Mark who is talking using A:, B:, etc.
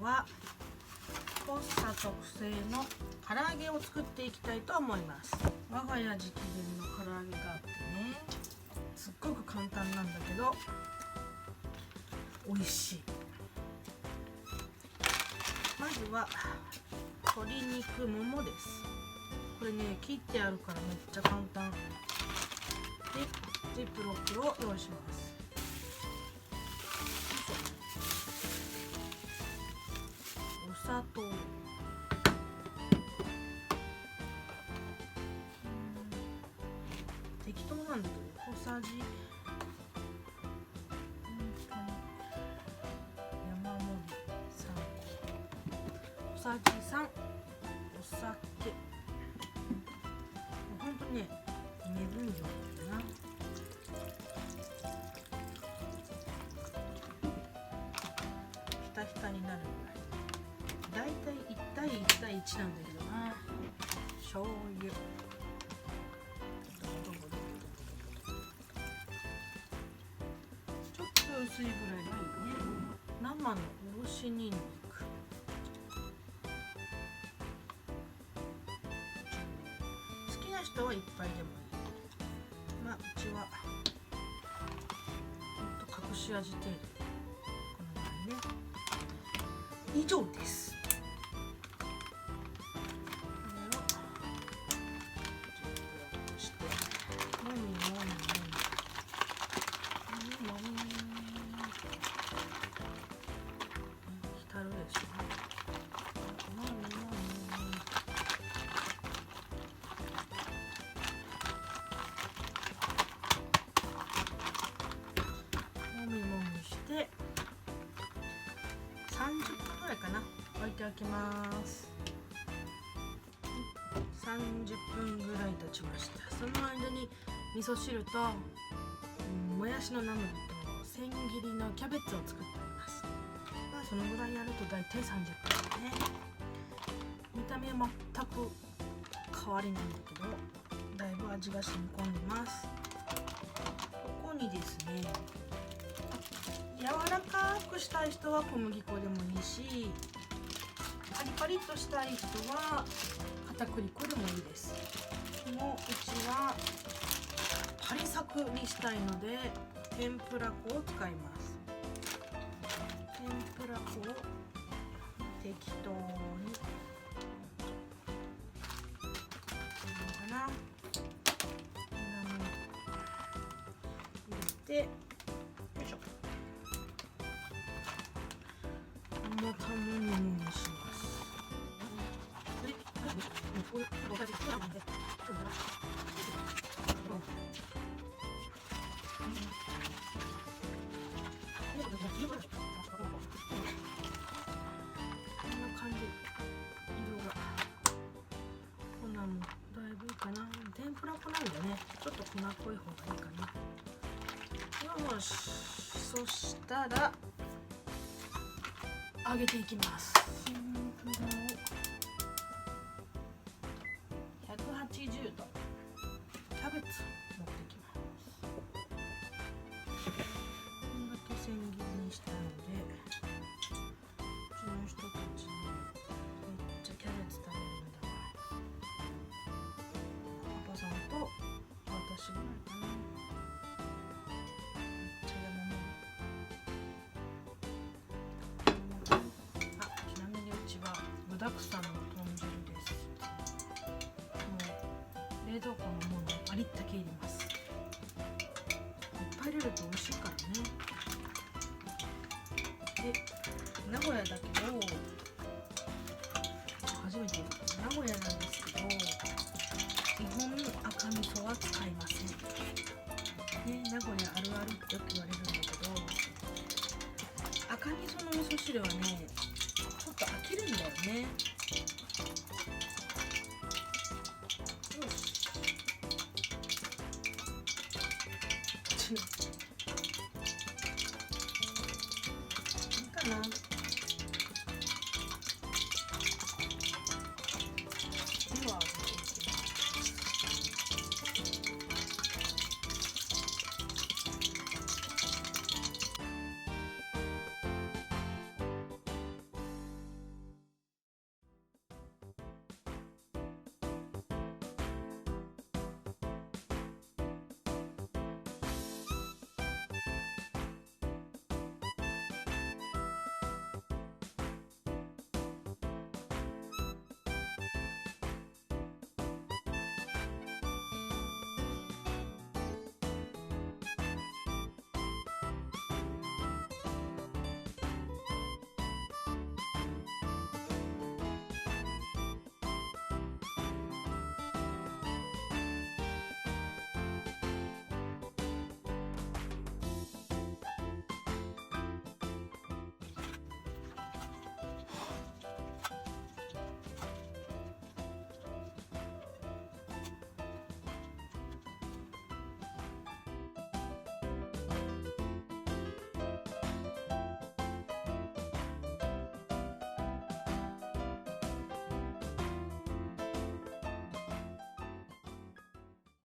A: はポッサ特製の唐揚げを作っていきたいと思います。我が家直伝の唐揚げがあってね、すっごく簡単なんだけど美味しい。まずは鶏肉ももです。これね、切ってあるからめっちゃ簡単で、ジップロックを用意します。お砂糖、適当なんだけど小さじ山盛り3個、小さじ3、お酒、ほんとね目分量だな。ひたひたになるぐらい、だいたい1対1対1なんだけどな。醤油ちょっと薄いぐらいがいいね。生のおろしにんにく、好きな人はいっぱいでもいい。まあうちはほんと隠し味程度、このぐらいね。以上です。30分ぐらいかな、置いておきます。30分ぐらい経ちました。その間に味噌汁ともやしのナムルと千切りのキャベツを作っております。まあそのぐらいやると大体30分ですね。見た目は全く変わりないんだけど、だいぶ味が染み込んでます。ここにですね、柔らかくしたい人は小麦粉でもいいし、パリパリっとしたい人は片栗粉でもいいです。もううちはパリサクにしたいので天ぷら粉を使います。天ぷら粉を適当にかな、入れて、よいしょ。またもみもみします。こんな感じ、色が粉もだいぶいいかな。天ぷら粉なんでね、ちょっと粉っぽい方がいいかな。よし、そしたら揚げていきます。天ぷらを180度、キャベツ持ってきます。こんだけ千切りにしたので、うちの人たちめっちゃキャベツ食べるんだわ。パパさんと私ぐらいかな。めっちゃ山盛り。あ、ちなみにうちは具だくさんの豚汁です。冷蔵庫のものをありったけ入れます。いっぱい入れると美味しいからね。で、名古屋だけど、初めて言う名古屋なんですけど、基本赤味噌は使いません。ね、名古屋あるあるってよく言われるんだけど、赤味噌の味噌汁はね、